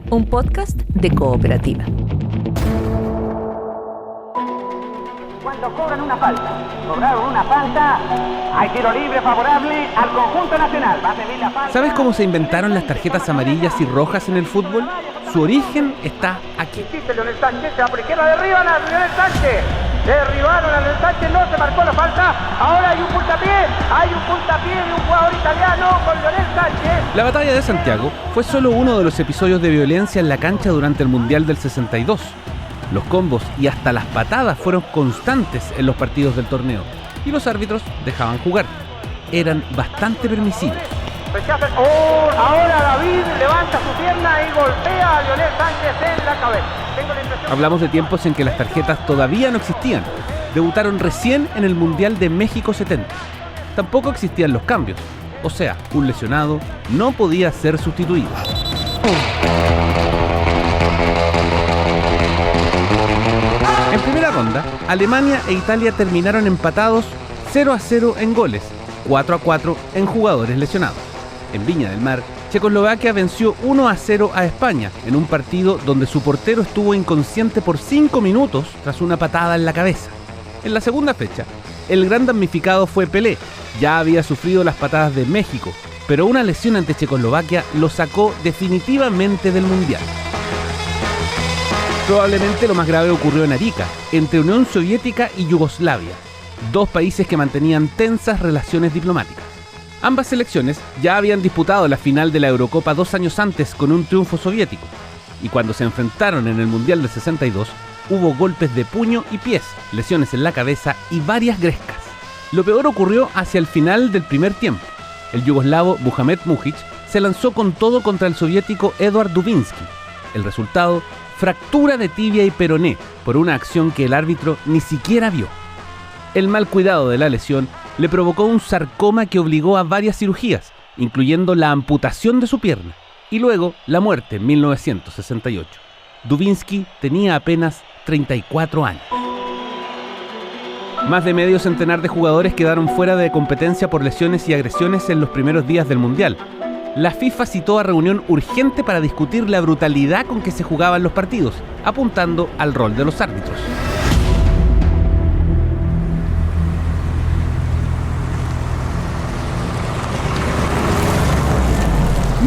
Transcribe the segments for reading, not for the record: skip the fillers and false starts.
un podcast de Cooperativa. Cuando cobraron una falta, hay tiro libre favorable al conjunto nacional. Va a pedir la falta. ¿Sabes cómo se inventaron las tarjetas amarillas y rojas en el fútbol? Su origen está aquí. Insiste Leonel Sánchez, se va por izquierda, derriban a Leonel Sánchez. Derribaron a Leonel Sánchez, no se marcó la falta. Ahora hay un puntapié de un jugador italiano con Leonel Sánchez. La batalla de Santiago fue solo uno de los episodios de violencia en la cancha durante el Mundial del 62. Los combos y hasta las patadas fueron constantes en los partidos del torneo y los árbitros dejaban jugar. Eran bastante permisivos. Ahora David levanta su pierna y golpea a Leonel Sánchez en la cabeza. Hablamos de tiempos en que las tarjetas todavía no existían. Debutaron recién en el Mundial de México 70. Tampoco existían los cambios. O sea, un lesionado no podía ser sustituido. En primera ronda, Alemania e Italia terminaron empatados 0-0 en goles, 4-4 en jugadores lesionados. En Viña del Mar, Checoslovaquia venció 1-0 a España en un partido donde su portero estuvo inconsciente por 5 minutos tras una patada en la cabeza. En la segunda fecha, el gran damnificado fue Pelé. Ya había sufrido las patadas de México, pero una lesión ante Checoslovaquia lo sacó definitivamente del Mundial. Probablemente lo más grave ocurrió en Arica, entre Unión Soviética y Yugoslavia, dos países que mantenían tensas relaciones diplomáticas. Ambas selecciones ya habían disputado la final de la Eurocopa 2 años antes con un triunfo soviético, y cuando se enfrentaron en el Mundial del 62, hubo golpes de puño y pies, lesiones en la cabeza y varias grescas. Lo peor ocurrió hacia el final del primer tiempo. El yugoslavo Muhamed Mujic se lanzó con todo contra el soviético Eduard Dubinsky. El resultado: fractura de tibia y peroné por una acción que el árbitro ni siquiera vio. El mal cuidado de la lesión le provocó un sarcoma que obligó a varias cirugías, incluyendo la amputación de su pierna, y luego la muerte en 1968. Dubinsky tenía apenas 34 años. Más de medio centenar de jugadores quedaron fuera de competencia por lesiones y agresiones en los primeros días del Mundial. La FIFA citó a reunión urgente para discutir la brutalidad con que se jugaban los partidos, apuntando al rol de los árbitros.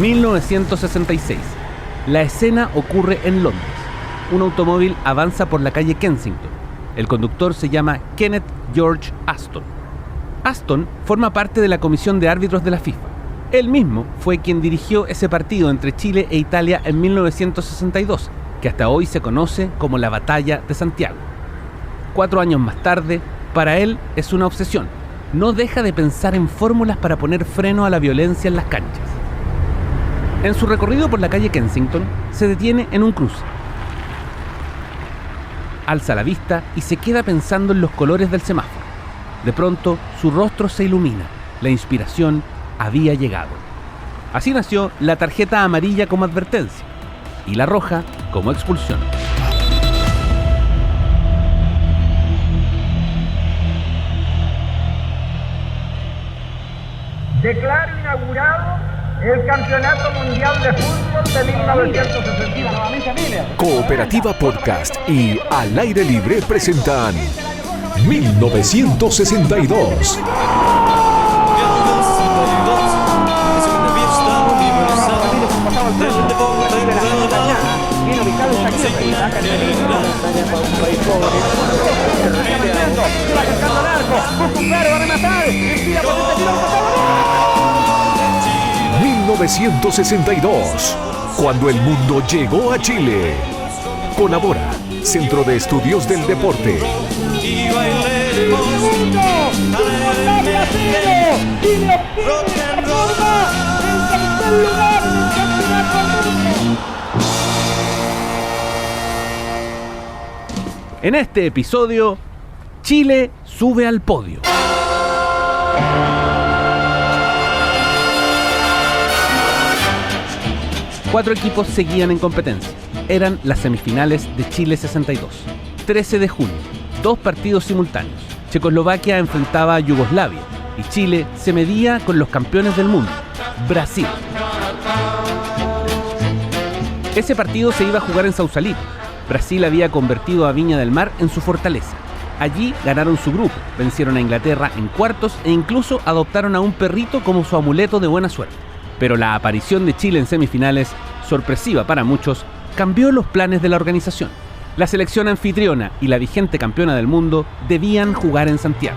...1966... La escena ocurre en Londres. Un automóvil avanza por la calle Kensington. El conductor se llama Kenneth George Aston. Aston forma parte de la comisión de árbitros de la FIFA. Él mismo fue quien dirigió ese partido entre Chile e Italia en 1962, que hasta hoy se conoce como la Batalla de Santiago. 4 años más tarde, para él es una obsesión. No deja de pensar en fórmulas para poner freno a la violencia en las canchas. En su recorrido por la calle Kensington, se detiene en un cruce. Alza la vista y se queda pensando en los colores del semáforo. De pronto, su rostro se ilumina. La inspiración había llegado. Así nació la tarjeta amarilla como advertencia y la roja como expulsión. Declaro inaugurado el Campeonato Mundial de Fútbol de 1960. Cooperativa Podcast y Al Aire Libre presentan 1962. Recupero, va a rematar. Inspira por este tiro. 1962, cuando el mundo llegó a Chile. Colabora Centro de Estudios del Deporte. En este episodio, Chile sube al podio. Cuatro equipos seguían en competencia. Eran las semifinales de Chile 62. 13 de junio, 2 partidos simultáneos. Checoslovaquia enfrentaba a Yugoslavia y Chile se medía con los campeones del mundo, Brasil. Ese partido se iba a jugar en Sausalito. Brasil había convertido a Viña del Mar en su fortaleza. Allí ganaron su grupo, vencieron a Inglaterra en cuartos e incluso adoptaron a un perrito como su amuleto de buena suerte. Pero la aparición de Chile en semifinales, sorpresiva para muchos, cambió los planes de la organización. La selección anfitriona y la vigente campeona del mundo debían jugar en Santiago.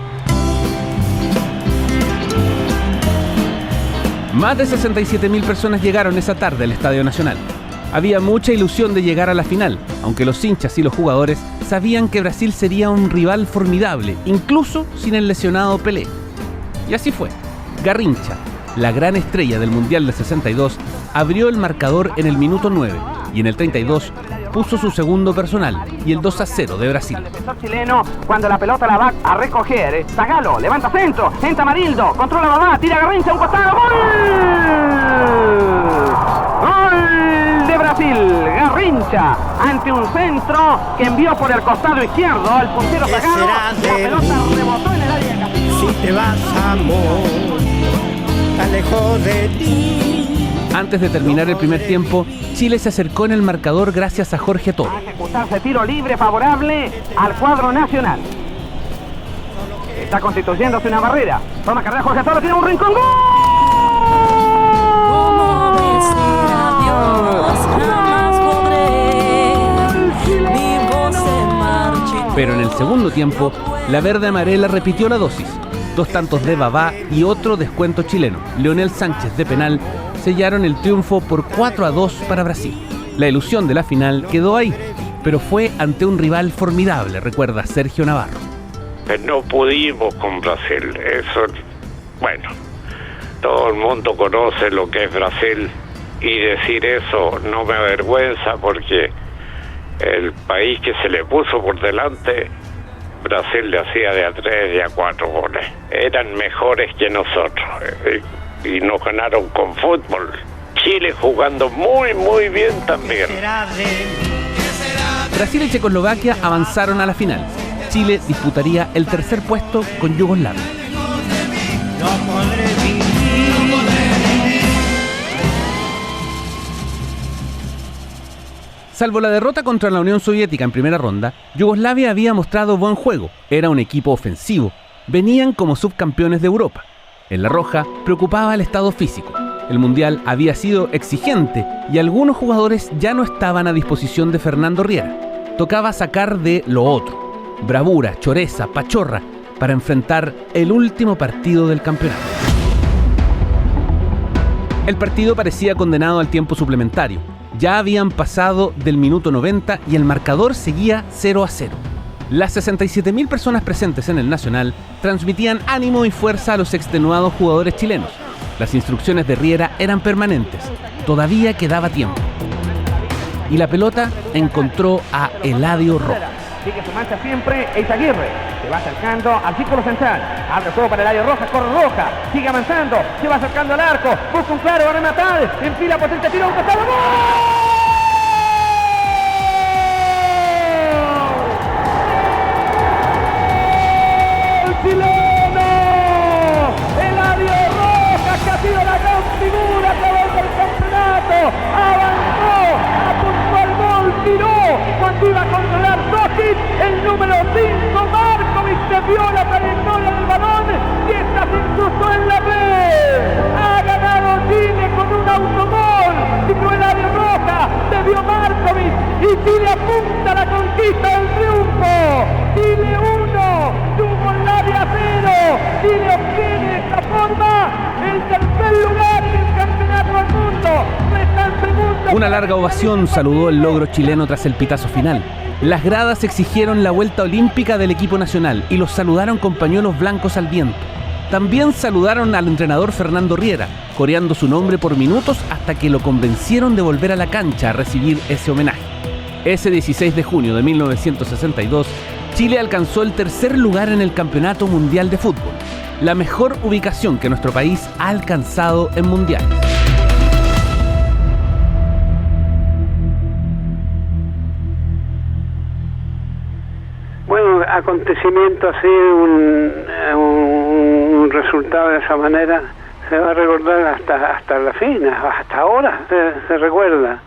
Más de 67.000 personas llegaron esa tarde al Estadio Nacional. Había mucha ilusión de llegar a la final, aunque los hinchas y los jugadores sabían que Brasil sería un rival formidable, incluso sin el lesionado Pelé. Y así fue. Garrincha, la gran estrella del Mundial de 62, abrió el marcador en el minuto 9 y en el 32 puso su segundo personal y el 2-0 de Brasil. El defensor chileno, cuando la pelota la va a recoger, Zagallo, levanta centro, entra Marildo, controla Babá, tira Garrincha, un costado, ¡gol! ¡Gol de Brasil! Garrincha, ante un centro que envió por el costado izquierdo al puntero Zagallo, la pelota rebotó en el área de Castillo. Si te vas, amor, tan lejos de ti. Antes de terminar el primer tiempo, Chile se acercó en el marcador gracias a Jorge Toro. Va a ejecutarse tiro libre favorable al cuadro nacional. Está constituyéndose una barrera. Toma carrera Jorge Toro, tiene un rincón. ¡Gol! Pero en el segundo tiempo, la verde amarela repitió la dosis. 2 tantos de Babá y otro descuento chileno. Leonel Sánchez de penal sellaron el triunfo por 4-2 para Brasil. La ilusión de la final quedó ahí, pero fue ante un rival formidable, recuerda Sergio Navarro. No pudimos con Brasil, eso, bueno, todo el mundo conoce lo que es Brasil y decir eso no me avergüenza porque el país que se le puso por delante, Brasil le hacía de a 3, de a 4 goles. Eran mejores que nosotros y nos ganaron con fútbol. Chile jugando muy bien también. Brasil y Checoslovaquia avanzaron a la final. Chile disputaría el tercer puesto con Yugoslavia. Salvo la derrota contra la Unión Soviética en primera ronda, Yugoslavia había mostrado buen juego, era un equipo ofensivo, venían como subcampeones de Europa. En la roja preocupaba el estado físico. El Mundial había sido exigente y algunos jugadores ya no estaban a disposición de Fernando Riera. Tocaba sacar de lo otro, bravura, choreza, pachorra, para enfrentar el último partido del campeonato. El partido parecía condenado al tiempo suplementario. Ya habían pasado del minuto 90 y el marcador seguía 0-0. Las 67.000 personas presentes en el Nacional transmitían ánimo y fuerza a los extenuados jugadores chilenos. Las instrucciones de Riera eran permanentes. Todavía quedaba tiempo. Y la pelota encontró a Eladio Rojas. Sigue su marcha siempre Eizaguirre. Se va acercando al círculo central. Abre juego para Eladio Rojas. Corre Rojas. Sigue avanzando. Se va acercando al arco. Busca un claro. Va a rematar. Enfila potente tiro. Un costado. ¡Gol! ¡Chileno! Eladio Rojas, que ha sido la gran figura a través del campeonato. Avanzó. Apuntó al gol. Tiró. Cuando iba a controlar Tokic, el número 5, Markovic, se vio la trayectoria del balón y esta se incrustó en la red. Ha ganado Chile con un autogol. Tiró Eladio Rojas, se vio Markovic y Chile apunta a la conquista del triunfo. Chile 1, Yugoslavia 0. Chile obtiene de esta forma el tercer lugar en el campeonato del mundo. Una larga ovación saludó el logro chileno tras el pitazo final. Las gradas exigieron la vuelta olímpica del equipo nacional y los saludaron con pañuelos blancos al viento. También saludaron al entrenador Fernando Riera, coreando su nombre por minutos hasta que lo convencieron de volver a la cancha a recibir ese homenaje. Ese 16 de junio de 1962, Chile alcanzó el tercer lugar en el Campeonato Mundial de Fútbol, la mejor ubicación que nuestro país ha alcanzado en mundiales. Bueno, acontecimiento así, un resultado de esa manera, se va a recordar hasta la fin, hasta ahora se recuerda.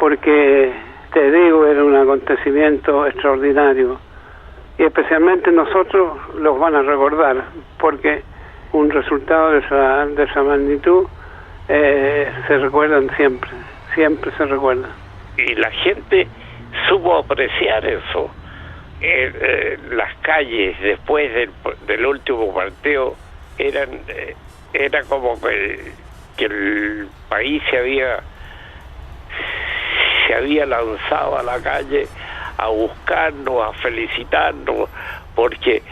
porque, te digo, era un acontecimiento extraordinario. Y especialmente nosotros los van a recordar, porque un resultado de esa magnitud se recuerdan siempre se recuerdan. Y la gente supo apreciar eso. Las calles después del último partido era como que el país se había lanzado a la calle a buscarnos, a felicitarnos, porque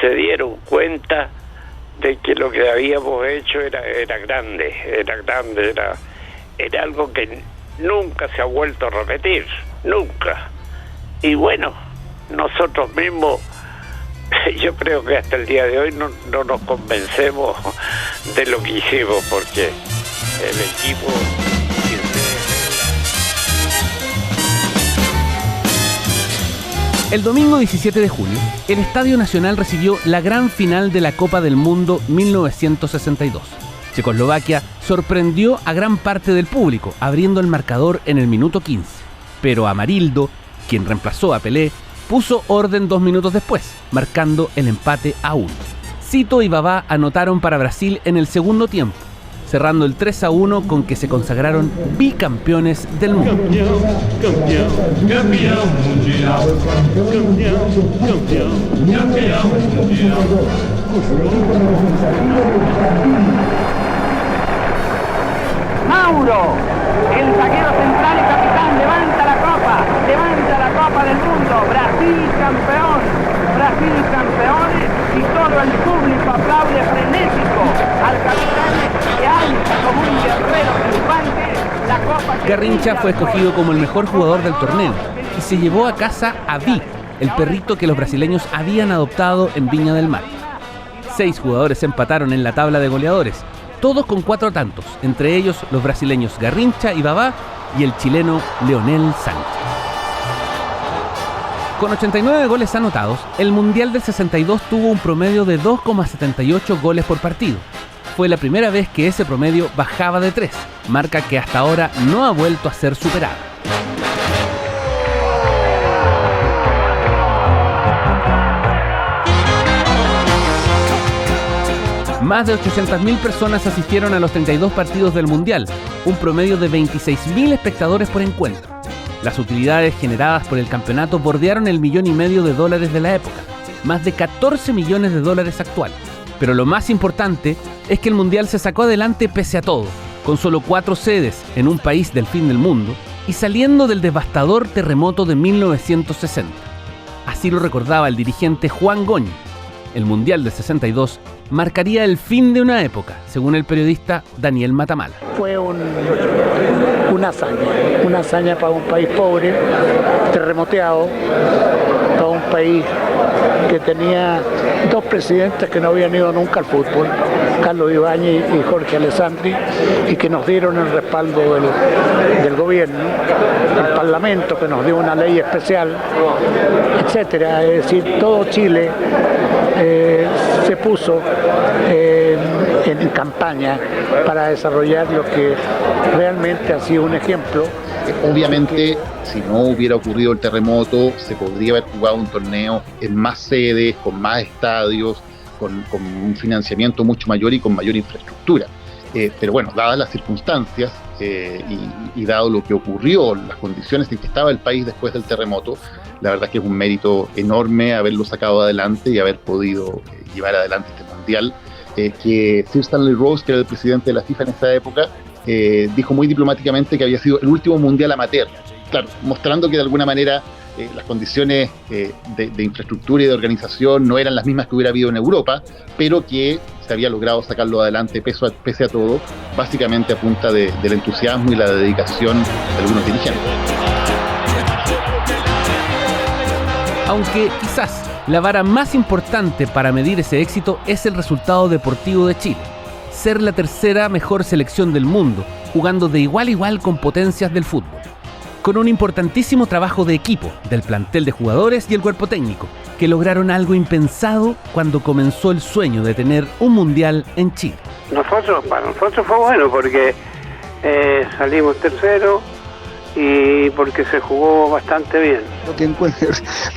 se dieron cuenta de que lo que habíamos hecho era grande, era algo que nunca se ha vuelto a repetir, nunca. Y bueno, nosotros mismos, yo creo que hasta el día de hoy no nos convencemos de lo que hicimos, porque el equipo... El domingo 17 de junio, el Estadio Nacional recibió la gran final de la Copa del Mundo 1962. Checoslovaquia sorprendió a gran parte del público, abriendo el marcador en el minuto 15. Pero Amarildo, quien reemplazó a Pelé, puso orden 2 minutos después, marcando el empate a 1. Sito y Babá anotaron para Brasil en el segundo tiempo, cerrando el 3-1 con que se consagraron bicampeones del mundo. Mauro, el zaguero central y capitán, levanta la copa del mundo. Brasil campeón, y todo el público aplaude frenético al capitán que alza como un guerrero triunfante la copa. Garrincha fue escogido como el mejor jugador del torneo y se llevó a casa a Vi, el perrito que los brasileños habían adoptado en Viña del Mar. 6 jugadores empataron en la tabla de goleadores, todos con 4 tantos, entre ellos los brasileños Garrincha y Babá y el chileno Leonel Sánchez. Con 89 goles anotados, el Mundial del 62 tuvo un promedio de 2,78 goles por partido. Fue la primera vez que ese promedio bajaba de 3, marca que hasta ahora no ha vuelto a ser superada. Más de 800.000 personas asistieron a los 32 partidos del Mundial, un promedio de 26.000 espectadores por encuentro. Las utilidades generadas por el campeonato bordearon el $1,5 millones de la época, más de 14 millones de dólares actuales. Pero lo más importante es que el Mundial se sacó adelante pese a todo, con solo 4 sedes en un país del fin del mundo y saliendo del devastador terremoto de 1960. Así lo recordaba el dirigente Juan Goñi. El Mundial del 62 marcaría el fin de una época, según el periodista Daniel Matamala. Fue una hazaña para un país pobre, terremoteado, para un país que tenía 2 presidentes que no habían ido nunca al fútbol, Carlos Ibáñez y Jorge Alessandri, y que nos dieron el respaldo del gobierno, el Parlamento que nos dio una ley especial, etcétera. Es decir, todo Chile se puso en campaña para desarrollar lo que realmente ha sido un ejemplo. Obviamente, si no hubiera ocurrido el terremoto, se podría haber jugado un torneo en más sedes, con más estadios, con un financiamiento mucho mayor y con mayor infraestructura. Pero bueno, dadas las circunstancias y dado lo que ocurrió, las condiciones en que estaba el país después del terremoto, la verdad es que es un mérito enorme haberlo sacado adelante y haber podido llevar adelante este mundial. Que Sir Stanley Rose, que era el presidente de la FIFA en esa época, dijo muy diplomáticamente que había sido el último mundial amateur. Claro, mostrando que de alguna manera las condiciones de infraestructura y de organización no eran las mismas que hubiera habido en Europa, pero que se había logrado sacarlo adelante pese a todo, básicamente a punta del entusiasmo y la dedicación de algunos dirigentes. Aunque quizás la vara más importante para medir ese éxito es el resultado deportivo de Chile. Ser la tercera mejor selección del mundo, jugando de igual a igual con potencias del fútbol. Con un importantísimo trabajo de equipo, del plantel de jugadores y el cuerpo técnico, que lograron algo impensado cuando comenzó el sueño de tener un mundial en Chile. Para nosotros fue bueno porque salimos tercero y porque se jugó bastante bien. Lo que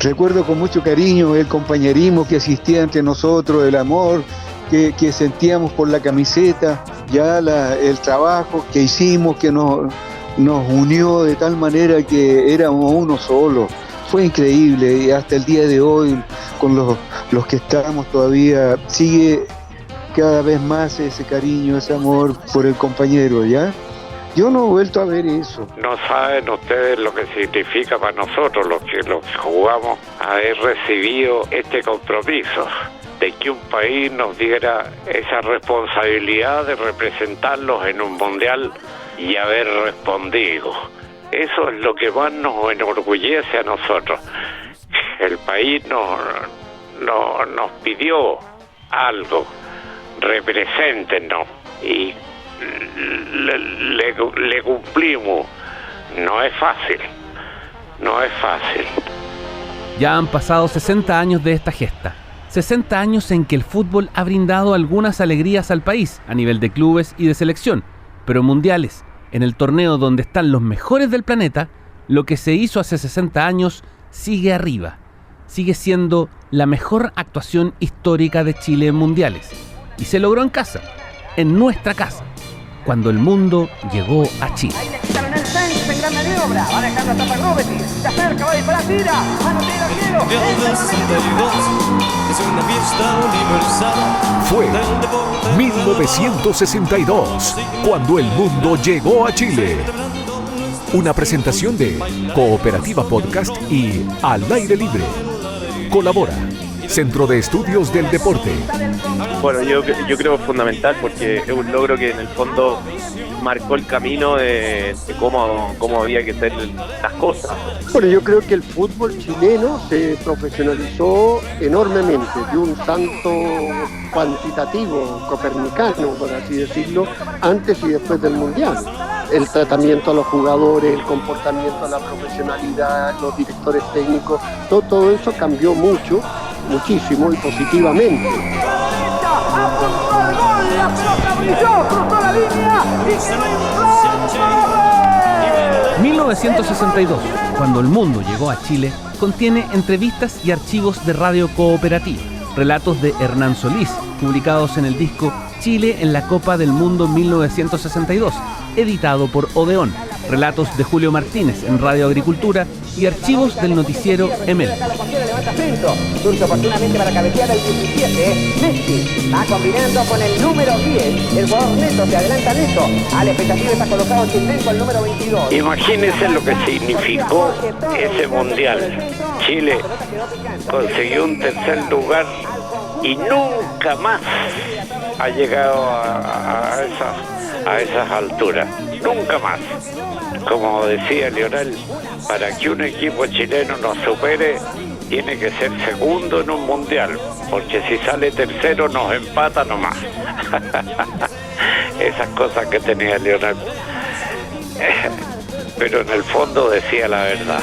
recuerdo con mucho cariño el compañerismo que existía entre nosotros, el amor que sentíamos por la camiseta, ya el trabajo que hicimos que nos unió de tal manera que éramos uno solo. Fue increíble y hasta el día de hoy con los que estamos todavía sigue cada vez más ese cariño, ese amor por el compañero, ¿ya? Yo no he vuelto a ver eso. No saben ustedes lo que significa para nosotros, los que jugamos, haber recibido este compromiso de que un país nos diera esa responsabilidad de representarlos en un mundial y haber respondido. Eso es lo que más nos enorgullece a nosotros. El país nos pidió algo, represéntenos, y le cumplimos. No es fácil. Ya han pasado 60 años de esta gesta. 60 años en que el fútbol ha brindado algunas alegrías al país a nivel de clubes y de selección, pero mundiales, en el torneo donde están los mejores del planeta, lo que se hizo hace 60 años sigue arriba. Sigue siendo la mejor actuación histórica de Chile en mundiales. Y se logró en casa, en nuestra casa, cuando el mundo llegó a Chile. Ahí le quitaron el Sainz en gran maniobra. Va dejando a tapar Novetti. Se acerca, va a disparar, tira. Mano tira, Fue 1962, cuando el mundo llegó a Chile. Una presentación de Cooperativa Podcast y Al Aire Libre. Colabora Centro de Estudios del Deporte. Bueno, yo creo fundamental porque es un logro que en el fondo marcó el camino de cómo había que hacer las cosas. Bueno, yo creo que el fútbol chileno se profesionalizó enormemente, de un tanto cuantitativo, copernicano, por así decirlo, antes y después del Mundial. El tratamiento a los jugadores, el comportamiento, la profesionalidad, los directores técnicos, todo eso cambió muchísimo y positivamente. Apuntó el gol, la pelota brilló, cruzó la línea y quedó inflado. 1962, cuando el mundo llegó a Chile, contiene entrevistas y archivos de Radio Cooperativa, relatos de Hernán Solís, publicados en el disco Chile en la Copa del Mundo 1962, editado por Odeón, relatos de Julio Martínez en Radio Agricultura y archivos del noticiero Emel. Surge oportunamente para cabecear el 17, Messi va combinando con el número 10, el jugador Neto se adelanta Neto, al expectativa está colocado Childenco el número 22. Imagínense lo que significó ese mundial. Chile consiguió un tercer lugar y nunca más ha llegado a esas alturas, nunca más. Como decía Lionel, para que un equipo chileno nos supere, tiene que ser segundo en un mundial, porque si sale tercero nos empata nomás. Esas cosas que tenía Lionel. Pero en el fondo decía la verdad.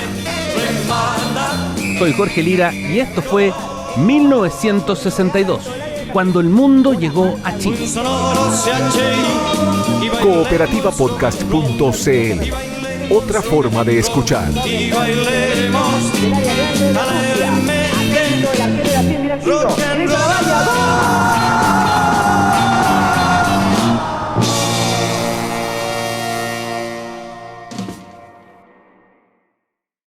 Soy Jorge Lira y esto fue 1962, cuando el mundo llegó a Chile. Cooperativapodcast.cl, otra forma de escuchar. Rock